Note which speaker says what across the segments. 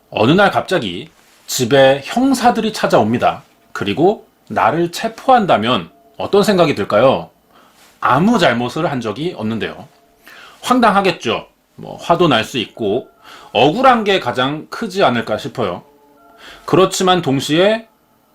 Speaker 1: 어느 날 갑자기 집에 형사들이 찾아옵니다. 그리고 나를 체포한다면 어떤 생각이 들까요? 아무 잘못을 한 적이 없는데요. 황당하겠죠. 화도 날 수 있고 억울한 게 가장 크지 않을까 싶어요. 그렇지만 동시에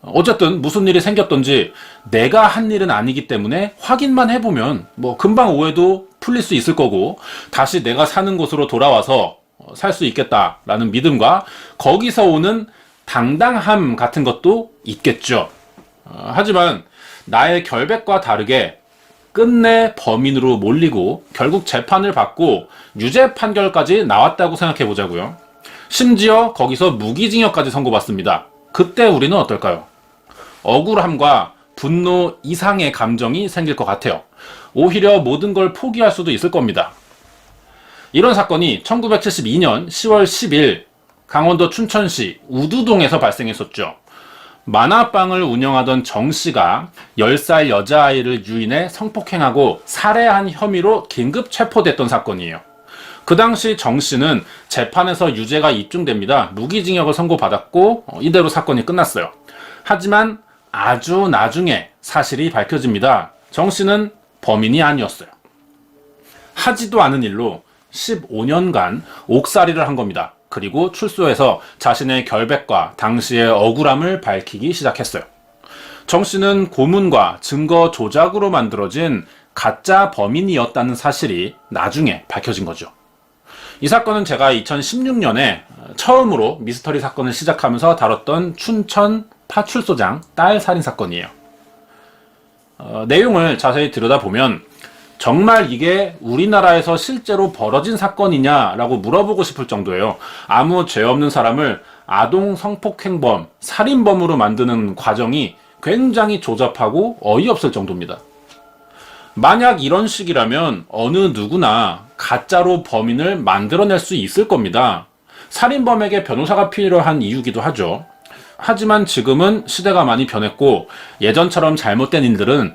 Speaker 1: 어쨌든 무슨 일이 생겼던지 내가 한 일은 아니기 때문에 확인만 해보면 금방 오해도 풀릴 수 있을 거고 다시 내가 사는 곳으로 돌아와서 살 수 있겠다라는 믿음과 거기서 오는 당당함 같은 것도 있겠죠. 하지만 나의 결백과 다르게 끝내 범인으로 몰리고 결국 재판을 받고 유죄 판결까지 나왔다고 생각해 보자고요. 심지어 거기서 무기징역까지 선고받습니다. 그때 우리는 어떨까요? 억울함과 분노 이상의 감정이 생길 것 같아요. 오히려 모든 걸 포기할 수도 있을 겁니다. 이런 사건이 1972년 10월 10일 강원도 춘천시 우두동에서 발생했었죠. 만화방을 운영하던 정 씨가 10살 여자아이를 유인해 성폭행하고 살해한 혐의로 긴급 체포됐던 사건이에요. 그 당시 정 씨는 재판에서 유죄가 입증됩니다. 무기징역을 선고받았고 이대로 사건이 끝났어요. 하지만 아주 나중에 사실이 밝혀집니다. 정 씨는 범인이 아니었어요. 하지도 않은 일로 15년간 옥살이를 한 겁니다. 그리고 출소해서 자신의 결백과 당시의 억울함을 밝히기 시작했어요. 정 씨는 고문과 증거 조작으로 만들어진 가짜 범인이었다는 사실이 나중에 밝혀진 거죠. 이 사건은 제가 2016년에 처음으로 미스터리 사건을 시작하면서 다뤘던 춘천 파출소장 딸 살인 사건이에요. 내용을 자세히 들여다보면 정말 이게 우리나라에서 실제로 벌어진 사건이냐라고 물어보고 싶을 정도예요. 아무 죄 없는 사람을 아동 성폭행범, 살인범으로 만드는 과정이 굉장히 조잡하고 어이없을 정도입니다. 만약 이런 식이라면 어느 누구나 가짜로 범인을 만들어낼 수 있을 겁니다. 살인범에게 변호사가 필요한 이유기도 하죠. 하지만 지금은 시대가 많이 변했고 예전처럼 잘못된 일들은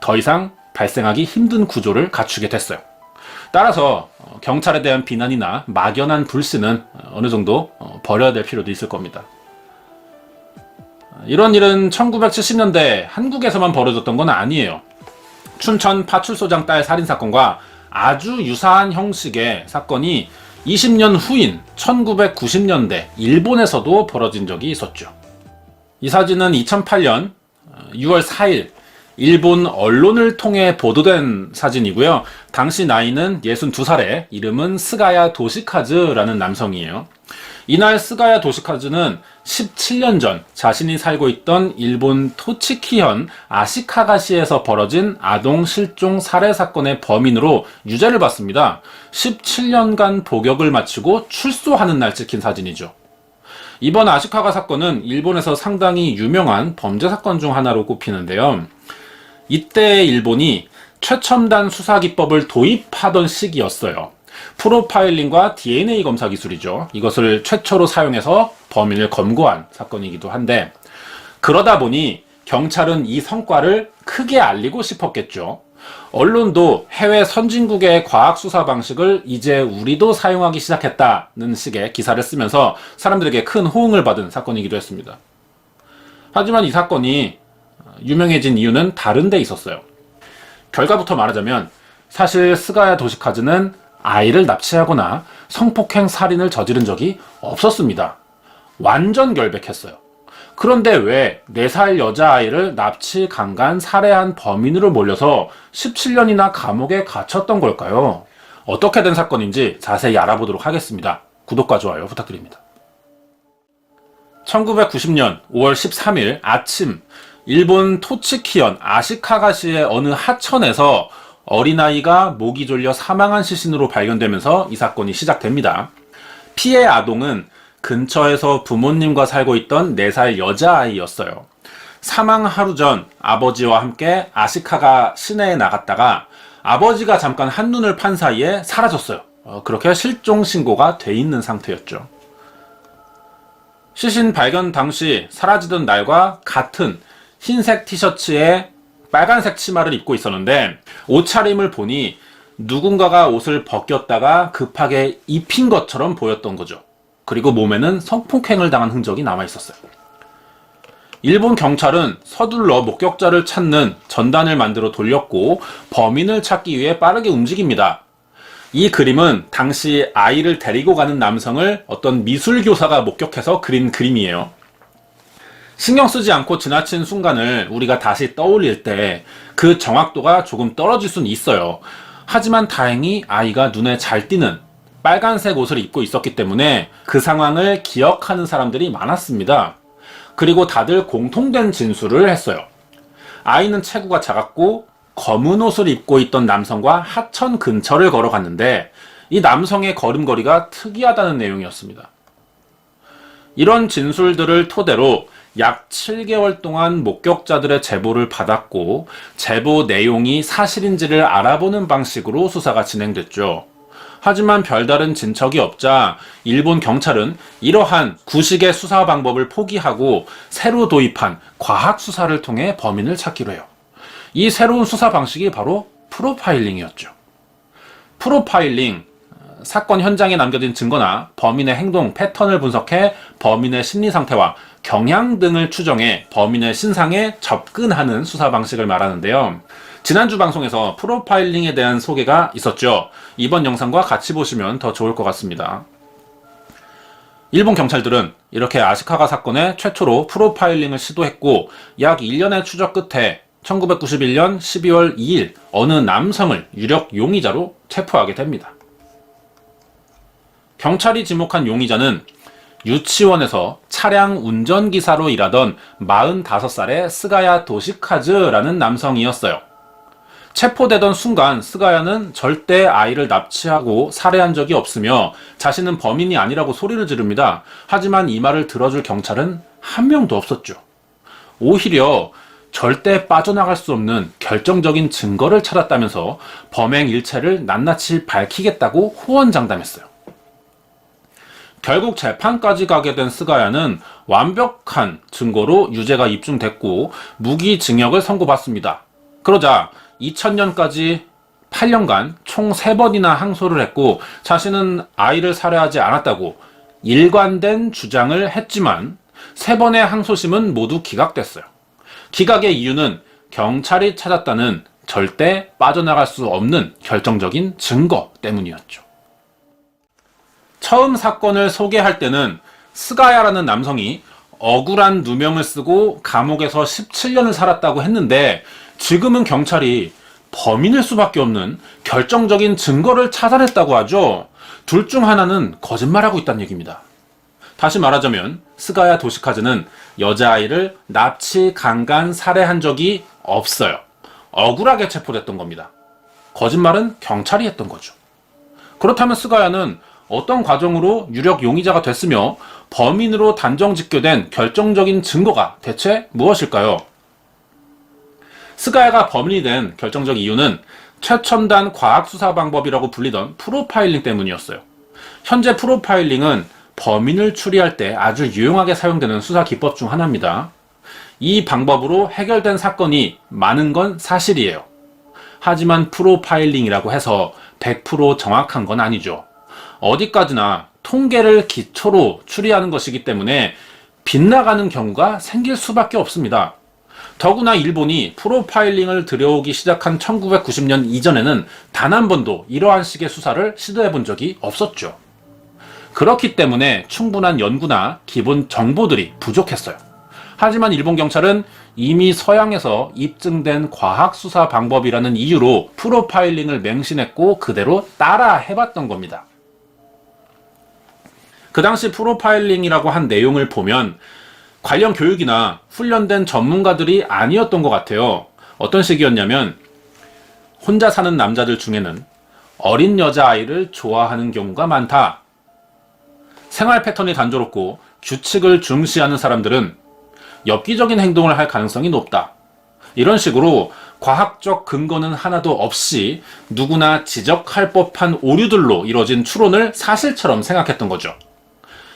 Speaker 1: 더 이상 발생하기 힘든 구조를 갖추게 됐어요. 따라서 경찰에 대한 비난이나 막연한 불신은 어느 정도 버려야 될 필요도 있을 겁니다. 이런 일은 1970년대 한국에서만 벌어졌던 건 아니에요. 춘천 파출소장 딸 살인사건과 아주 유사한 형식의 사건이 20년 후인 1990년대 일본에서도 벌어진 적이 있었죠. 이 사진은 2008년 6월 4일 일본 언론을 통해 보도된 사진이고요. 당시 나이는 62살에 이름은 스가야 도시카즈라는 남성이에요. 이날 스가야 도시카즈는 17년 전 자신이 살고 있던 일본 토치키현 아시카가시에서 벌어진 아동 실종 살해 사건의 범인으로 유죄를 받습니다. 17년간 복역을 마치고 출소하는 날 찍힌 사진이죠. 이번 아시카가 사건은 일본에서 상당히 유명한 범죄 사건 중 하나로 꼽히는데요. 이때 일본이 최첨단 수사기법을 도입하던 시기였어요. 프로파일링과 DNA 검사 기술이죠. 이것을 최초로 사용해서 범인을 검거한 사건이기도 한데 그러다 보니 경찰은 이 성과를 크게 알리고 싶었겠죠. 언론도 해외 선진국의 과학수사 방식을 이제 우리도 사용하기 시작했다는 식의 기사를 쓰면서 사람들에게 큰 호응을 받은 사건이기도 했습니다. 하지만 이 사건이 유명해진 이유는 다른 데 있었어요. 결과부터 말하자면 사실 스가야 도시카즈는 아이를 납치하거나 성폭행 살인을 저지른 적이 없었습니다. 완전 결백했어요. 그런데 왜 4살 여자아이를 납치, 강간, 살해한 범인으로 몰려서 17년이나 감옥에 갇혔던 걸까요? 어떻게 된 사건인지 자세히 알아보도록 하겠습니다. 구독과 좋아요 부탁드립니다. 1990년 5월 13일 아침 일본 토치키현 아시카가시의 어느 하천에서 어린아이가 목이 졸려 사망한 시신으로 발견되면서 이 사건이 시작됩니다. 피해 아동은 근처에서 부모님과 살고 있던 4살 여자아이였어요. 사망 하루 전 아버지와 함께 아시카가 시내에 나갔다가 아버지가 잠깐 한눈을 판 사이에 사라졌어요. 그렇게 실종 신고가 돼 있는 상태였죠. 시신 발견 당시 사라지던 날과 같은 흰색 티셔츠에 빨간색 치마를 입고 있었는데 옷차림을 보니 누군가가 옷을 벗겼다가 급하게 입힌 것처럼 보였던 거죠. 그리고 몸에는 성폭행을 당한 흔적이 남아 있었어요. 일본 경찰은 서둘러 목격자를 찾는 전단을 만들어 돌렸고 범인을 찾기 위해 빠르게 움직입니다. 이 그림은 당시 아이를 데리고 가는 남성을 어떤 미술교사가 목격해서 그린 그림이에요. 신경 쓰지 않고 지나친 순간을 우리가 다시 떠올릴 때 그 정확도가 조금 떨어질 수는 있어요. 하지만 다행히 아이가 눈에 잘 띄는 빨간색 옷을 입고 있었기 때문에 그 상황을 기억하는 사람들이 많았습니다. 그리고 다들 공통된 진술을 했어요. 아이는 체구가 작았고 검은 옷을 입고 있던 남성과 하천 근처를 걸어갔는데 이 남성의 걸음걸이가 특이하다는 내용이었습니다. 이런 진술들을 토대로 약 7개월 동안 목격자들의 제보를 받았고 제보 내용이 사실인지를 알아보는 방식으로 수사가 진행됐죠. 하지만 별다른 진척이 없자 일본 경찰은 이러한 구식의 수사 방법을 포기하고 새로 도입한 과학 수사를 통해 범인을 찾기로 해요. 이 새로운 수사 방식이 바로 프로파일링이었죠. 프로파일링, 사건 현장에 남겨진 증거나 범인의 행동 패턴을 분석해 범인의 심리 상태와 경향 등을 추정해 범인의 신상에 접근하는 수사 방식을 말하는데요. 지난주 방송에서 프로파일링에 대한 소개가 있었죠. 이번 영상과 같이 보시면 더 좋을 것 같습니다. 일본 경찰들은 이렇게 아시카가 사건에 최초로 프로파일링을 시도했고 약 1년의 추적 끝에 1991년 12월 2일 어느 남성을 유력 용의자로 체포하게 됩니다. 경찰이 지목한 용의자는 유치원에서 차량 운전기사로 일하던 45살의 스가야 도시카즈라는 남성이었어요. 체포되던 순간 스가야는 절대 아이를 납치하고 살해한 적이 없으며 자신은 범인이 아니라고 소리를 지릅니다. 하지만 이 말을 들어줄 경찰은 한 명도 없었죠. 오히려 절대 빠져나갈 수 없는 결정적인 증거를 찾았다면서 범행 일체를 낱낱이 밝히겠다고 호언장담했어요. 결국 재판까지 가게 된 스가야는 완벽한 증거로 유죄가 입증됐고 무기징역을 선고받습니다. 그러자 2000년까지 8년간 총 3번이나 항소를 했고 자신은 아이를 살해하지 않았다고 일관된 주장을 했지만 3번의 항소심은 모두 기각됐어요. 기각의 이유는 경찰이 찾았다는 절대 빠져나갈 수 없는 결정적인 증거 때문이었죠. 처음 사건을 소개할 때는 스가야라는 남성이 억울한 누명을 쓰고 감옥에서 17년을 살았다고 했는데 지금은 경찰이 범인일 수밖에 없는 결정적인 증거를 찾아냈다고 하죠. 둘 중 하나는 거짓말하고 있다는 얘기입니다. 다시 말하자면 스가야 도시카즈는 여자아이를 납치, 강간, 살해한 적이 없어요. 억울하게 체포됐던 겁니다. 거짓말은 경찰이 했던 거죠. 그렇다면 스가야는 어떤 과정으로 유력 용의자가 됐으며 범인으로 단정 직교된 결정적인 증거가 대체 무엇일까요? 스가야가 범인이 된 결정적 이유는 최첨단 과학수사 방법이라고 불리던 프로파일링 때문이었어요. 현재 프로파일링은 범인을 추리할 때 아주 유용하게 사용되는 수사 기법 중 하나입니다. 이 방법으로 해결된 사건이 많은 건 사실이에요. 하지만 프로파일링이라고 해서 100% 정확한 건 아니죠. 어디까지나 통계를 기초로 추리하는 것이기 때문에 빗나가는 경우가 생길 수밖에 없습니다. 더구나 일본이 프로파일링을 들여오기 시작한 1990년 이전에는 단 한 번도 이러한 식의 수사를 시도해 본 적이 없었죠. 그렇기 때문에 충분한 연구나 기본 정보들이 부족했어요. 하지만 일본 경찰은 이미 서양에서 입증된 과학수사 방법이라는 이유로 프로파일링을 맹신했고 그대로 따라 해봤던 겁니다. 그 당시 프로파일링이라고 한 내용을 보면 관련 교육이나 훈련된 전문가들이 아니었던 것 같아요. 어떤 식이었냐면 혼자 사는 남자들 중에는 어린 여자아이를 좋아하는 경우가 많다. 생활 패턴이 단조롭고 규칙을 중시하는 사람들은 엽기적인 행동을 할 가능성이 높다. 이런 식으로 과학적 근거는 하나도 없이 누구나 지적할 법한 오류들로 이뤄진 추론을 사실처럼 생각했던 거죠.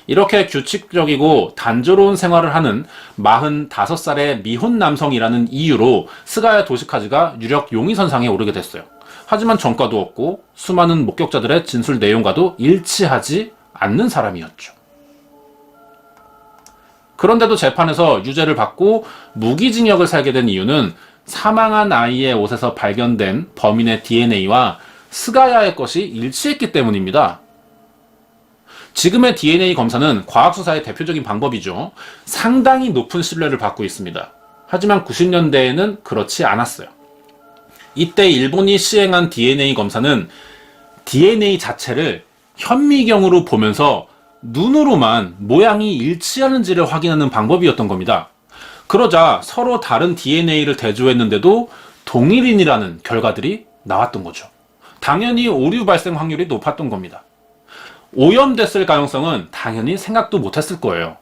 Speaker 1: 이렇게 규칙적이고 단조로운 생활을 하는 45살의 미혼 남성이라는 이유로 스가야 도시카즈가 유력 용의선상에 오르게 됐어요. 하지만 전과도 없고 수많은 목격자들의 진술 내용과도 일치하지 않는 사람이었죠. 그런데도 재판에서 유죄를 받고 무기징역을 살게 된 이유는 사망한 아이의 옷에서 발견된 범인의 DNA와 스가야의 것이 일치했기 때문입니다. 지금의 DNA 검사는 과학수사의 대표적인 방법이죠. 상당히 높은 신뢰를 받고 있습니다. 하지만 90년대에는 그렇지 않았어요. 이때 일본이 시행한 DNA 검사는 DNA 자체를 현미경으로 보면서 눈으로만 모양이 일치하는지를 확인하는 방법이었던 겁니다. 그러자 서로 다른 DNA를 대조했는데도 동일인이라는 결과들이 나왔던 거죠. 당연히 오류 발생 확률이 높았던 겁니다. 오염됐을 가능성은 당연히 생각도 못했을 거예요.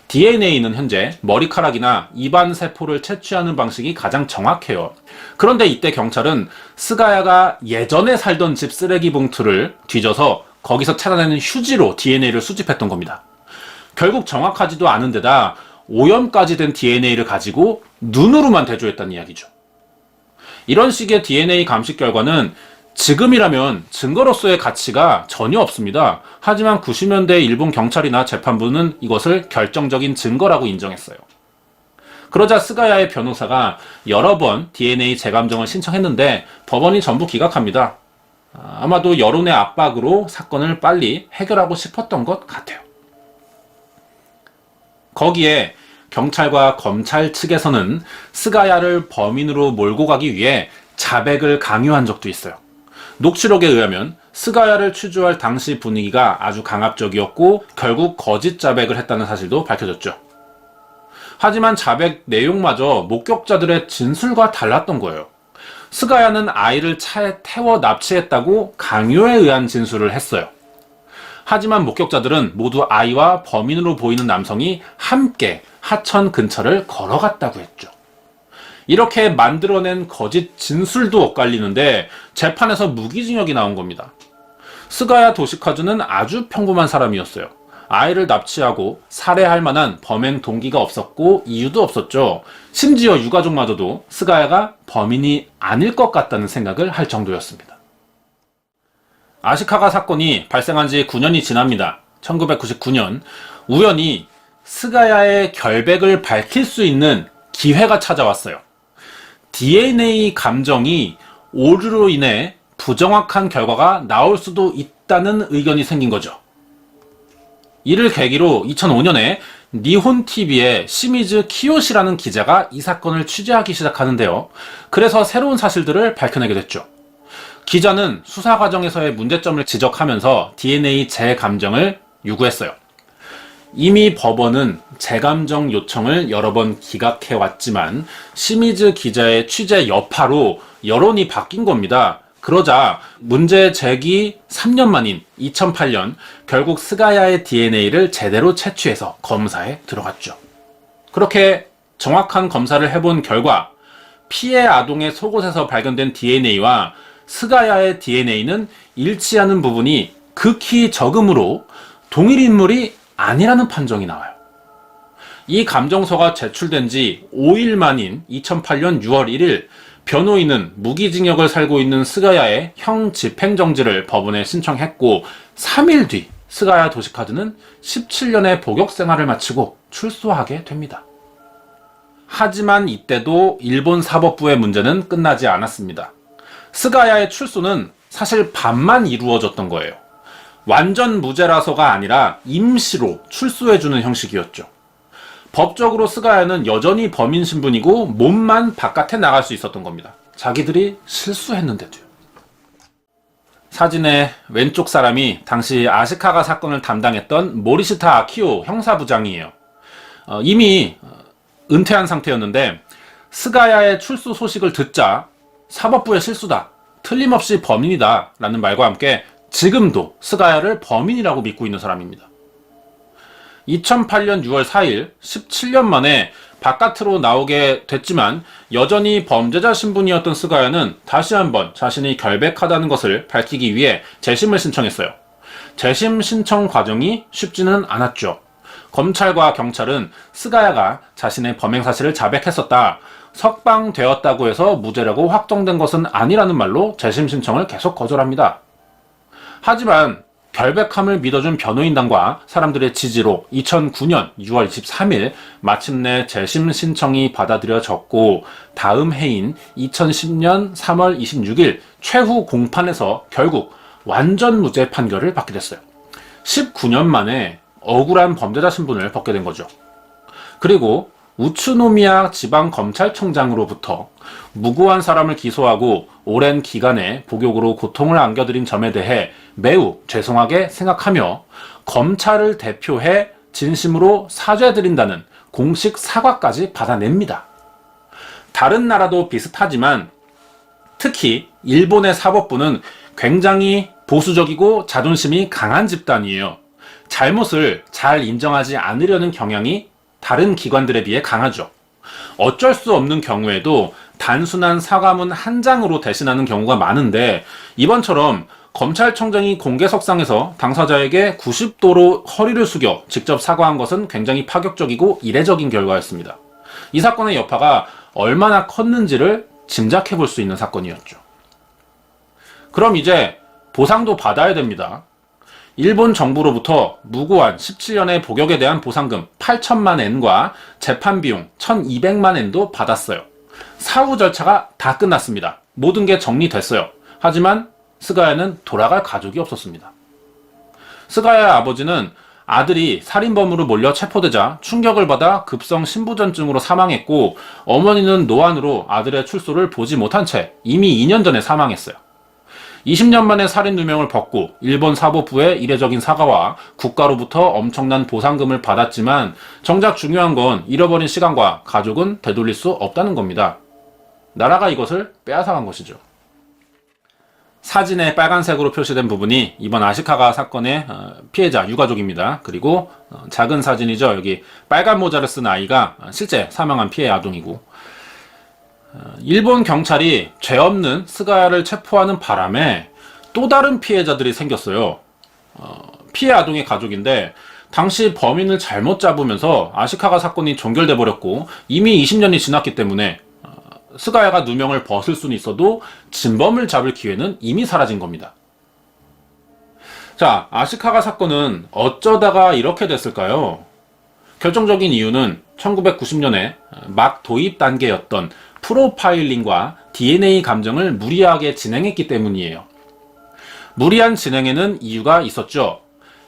Speaker 1: DNA는 현재 머리카락이나 입안 세포를 채취하는 방식이 가장 정확해요. 그런데 이때 경찰은 스가야가 예전에 살던 집 쓰레기 봉투를 뒤져서 거기서 찾아내는 휴지로 DNA를 수집했던 겁니다. 결국 정확하지도 않은 데다 오염까지 된 DNA를 가지고 눈으로만 대조했다는 이야기죠. 이런 식의 DNA 감식 결과는 지금이라면 증거로서의 가치가 전혀 없습니다. 하지만 90년대 일본 경찰이나 재판부는 이것을 결정적인 증거라고 인정했어요. 그러자 스가야의 변호사가 여러 번 DNA 재감정을 신청했는데 법원이 전부 기각합니다. 아마도 여론의 압박으로 사건을 빨리 해결하고 싶었던 것 같아요. 거기에 경찰과 검찰 측에서는 스가야를 범인으로 몰고 가기 위해 자백을 강요한 적도 있어요. 녹취록에 의하면 스가야를 취조할 당시 분위기가 아주 강압적이었고 결국 거짓 자백을 했다는 사실도 밝혀졌죠. 하지만 자백 내용마저 목격자들의 진술과 달랐던 거예요. 스가야는 아이를 차에 태워 납치했다고 강요에 의한 진술을 했어요. 하지만 목격자들은 모두 아이와 범인으로 보이는 남성이 함께 하천 근처를 걸어갔다고 했죠. 이렇게 만들어낸 거짓 진술도 엇갈리는데 재판에서 무기징역이 나온 겁니다. 스가야 도시카즈는 아주 평범한 사람이었어요. 아이를 납치하고 살해할 만한 범행 동기가 없었고 이유도 없었죠. 심지어 유가족마저도 스가야가 범인이 아닐 것 같다는 생각을 할 정도였습니다. 아시카가 사건이 발생한 지 9년이 지납니다. 1999년 우연히 스가야의 결백을 밝힐 수 있는 기회가 찾아왔어요. DNA 감정이 오류로 인해 부정확한 결과가 나올 수도 있다는 의견이 생긴 거죠. 이를 계기로 2005년에 니혼TV의 시미즈 키요시라는 기자가 이 사건을 취재하기 시작하는데요. 그래서 새로운 사실들을 밝혀내게 됐죠. 기자는 수사 과정에서의 문제점을 지적하면서 DNA 재감정을 요구했어요. 이미 법원은 재감정 요청을 여러 번 기각해왔지만 시미즈 기자의 취재 여파로 여론이 바뀐 겁니다. 그러자 문제 제기 3년 만인 2008년 결국 스가야의 DNA를 제대로 채취해서 검사에 들어갔죠. 그렇게 정확한 검사를 해본 결과 피해 아동의 속옷에서 발견된 DNA와 스가야의 DNA는 일치하는 부분이 극히 적으므로 동일 인물이 아니라는 판정이 나와요. 이 감정서가 제출된 지 5일 만인 2008년 6월 1일 변호인은 무기징역을 살고 있는 스가야의 형 집행정지를 법원에 신청했고 3일 뒤 스가야 도시카즈는 17년의 복역 생활을 마치고 출소하게 됩니다. 하지만 이때도 일본 사법부의 문제는 끝나지 않았습니다. 스가야의 출소는 사실 반만 이루어졌던 거예요. 완전 무죄라서가 아니라 임시로 출소해주는 형식이었죠. 법적으로 스가야는 여전히 범인 신분이고 몸만 바깥에 나갈 수 있었던 겁니다. 자기들이 실수했는데도요. 사진의 왼쪽 사람이 당시 아시카가 사건을 담당했던 모리시타 아키오 형사부장이에요. 이미 은퇴한 상태였는데 스가야의 출소 소식을 듣자 사법부의 실수다, 틀림없이 범인이다 라는 말과 함께 지금도 스가야를 범인이라고 믿고 있는 사람입니다. 2008년 6월 4일 17년 만에 바깥으로 나오게 됐지만 여전히 범죄자 신분이었던 스가야는 다시 한번 자신이 결백하다는 것을 밝히기 위해 재심을 신청했어요. 재심 신청 과정이 쉽지는 않았죠. 검찰과 경찰은 스가야가 자신의 범행 사실을 자백했었다, 석방되었다고 해서 무죄라고 확정된 것은 아니라는 말로 재심 신청을 계속 거절합니다. 하지만 결백함을 믿어준 변호인단과 사람들의 지지로 2009년 6월 23일 마침내 재심 신청이 받아들여졌고 다음 해인 2010년 3월 26일 최후 공판에서 결국 완전 무죄 판결을 받게 됐어요. 19년 만에 억울한 범죄자 신분을 벗게 된 거죠. 그리고 우츠노미야 지방검찰청장으로부터 무고한 사람을 기소하고 오랜 기간에 복역으로 고통을 안겨드린 점에 대해 매우 죄송하게 생각하며 검찰을 대표해 진심으로 사죄드린다는 공식 사과까지 받아냅니다. 다른 나라도 비슷하지만 특히 일본의 사법부는 굉장히 보수적이고 자존심이 강한 집단이에요. 잘못을 잘 인정하지 않으려는 경향이 다른 기관들에 비해 강하죠. 어쩔 수 없는 경우에도 단순한 사과문 한 장으로 대신하는 경우가 많은데 이번처럼 검찰청장이 공개석상에서 당사자에게 90도로 허리를 숙여 직접 사과한 것은 굉장히 파격적이고 이례적인 결과였습니다. 이 사건의 여파가 얼마나 컸는지를 짐작해 볼 수 있는 사건이었죠. 그럼 이제 보상도 받아야 됩니다. 일본 정부로부터 무고한 17년의 복역에 대한 보상금 8천만 엔과 재판비용 1200만 엔도 받았어요. 사후 절차가 다 끝났습니다. 모든 게 정리됐어요. 하지만 스가야는 돌아갈 가족이 없었습니다. 스가야의 아버지는 아들이 살인범으로 몰려 체포되자 충격을 받아 급성 신부전증으로 사망했고 어머니는 노안으로 아들의 출소를 보지 못한 채 이미 2년 전에 사망했어요. 20년 만에 살인 누명을 벗고 일본 사법부의 이례적인 사과와 국가로부터 엄청난 보상금을 받았지만 정작 중요한 건 잃어버린 시간과 가족은 되돌릴 수 없다는 겁니다. 나라가 이것을 빼앗아간 것이죠. 사진에 빨간색으로 표시된 부분이 이번 아시카가 사건의 피해자 유가족입니다. 그리고 작은 사진이죠. 여기 빨간 모자를 쓴 아이가 실제 사망한 피해 아동이고 일본 경찰이 죄 없는 스가야를 체포하는 바람에 또 다른 피해자들이 생겼어요. 피해 아동의 가족인데 당시 범인을 잘못 잡으면서 아시카가 사건이 종결돼 버렸고 이미 20년이 지났기 때문에 스가야가 누명을 벗을 수는 있어도 진범을 잡을 기회는 이미 사라진 겁니다. 자, 아시카가 사건은 어쩌다가 이렇게 됐을까요? 결정적인 이유는 1990년에 막 도입 단계였던 프로파일링과 DNA 감정을 무리하게 진행했기 때문이에요. 무리한 진행에는 이유가 있었죠.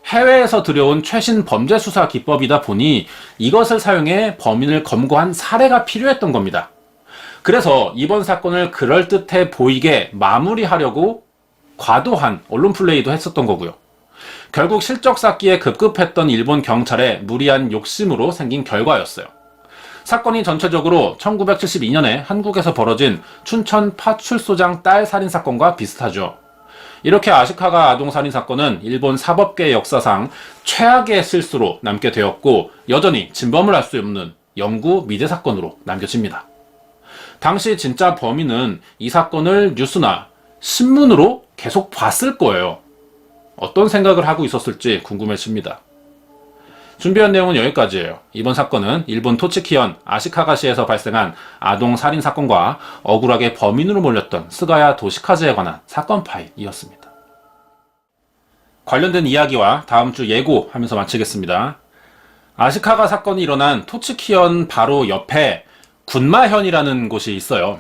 Speaker 1: 해외에서 들여온 최신 범죄 수사 기법이다 보니 이것을 사용해 범인을 검거한 사례가 필요했던 겁니다. 그래서 이번 사건을 그럴듯해 보이게 마무리하려고 과도한 언론 플레이도 했었던 거고요. 결국 실적 쌓기에 급급했던 일본 경찰의 무리한 욕심으로 생긴 결과였어요. 사건이 전체적으로 1972년에 한국에서 벌어진 춘천 파출소장 딸 살인사건과 비슷하죠. 이렇게 아시카가 아동살인 사건은 일본 사법계 역사상 최악의 실수로 남게 되었고 여전히 진범을 알 수 없는 영구 미제 사건으로 남겨집니다. 당시 진짜 범인은 이 사건을 뉴스나 신문으로 계속 봤을 거예요. 어떤 생각을 하고 있었을지 궁금해집니다. 준비한 내용은 여기까지예요. 이번 사건은 일본 토치키현 아시카가시에서 발생한 아동 살인 사건과 억울하게 범인으로 몰렸던 스가야 도시카즈에 관한 사건 파일이었습니다. 관련된 이야기와 다음 주 예고하면서 마치겠습니다. 아시카가 사건이 일어난 토치키현 바로 옆에 군마현이라는 곳이 있어요.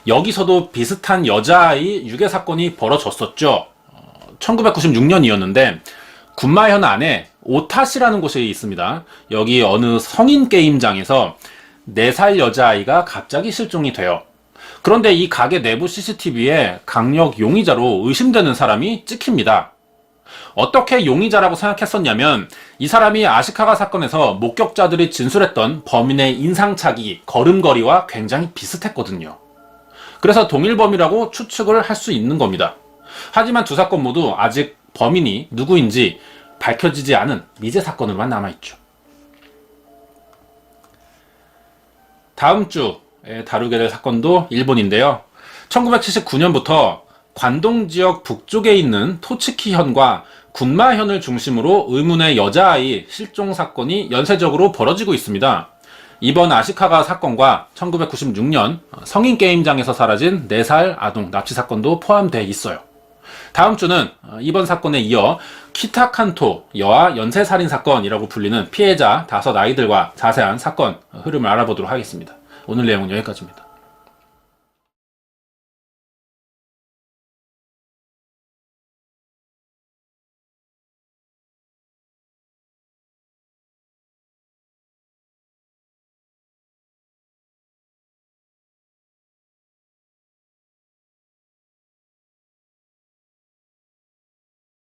Speaker 1: 여기서도 비슷한 여자아이 유괴 사건이 벌어졌었죠. 1996년이었는데 군마현 안에 오타시라는 곳이 있습니다. 여기 어느 성인 게임장에서 4살 여자아이가 갑자기 실종이 돼요. 그런데 이 가게 내부 CCTV에 강력 용의자로 의심되는 사람이 찍힙니다. 어떻게 용의자라고 생각했었냐면 이 사람이 아시카가 사건에서 목격자들이 진술했던 범인의 인상착의, 걸음걸이와 굉장히 비슷했거든요. 그래서 동일범이라고 추측을 할 수 있는 겁니다. 하지만 두 사건 모두 아직 범인이 누구인지 밝혀지지 않은 미제 사건으로만 남아있죠. 다음 주에 다루게 될 사건도 일본인데요. 1979년부터 관동 지역 북쪽에 있는 토치키현과 군마현을 중심으로 의문의 여자아이 실종 사건이 연쇄적으로 벌어지고 있습니다. 이번 아시카가 사건과 1996년 성인 게임장에서 사라진 4살 아동 납치 사건도 포함되어 있어요. 다음 주는 이번 사건에 이어 키타칸토 여아 연쇄살인 사건이라고 불리는 피해자 5 아이들과 자세한 사건 흐름을 알아보도록 하겠습니다. 오늘 내용은 여기까지입니다.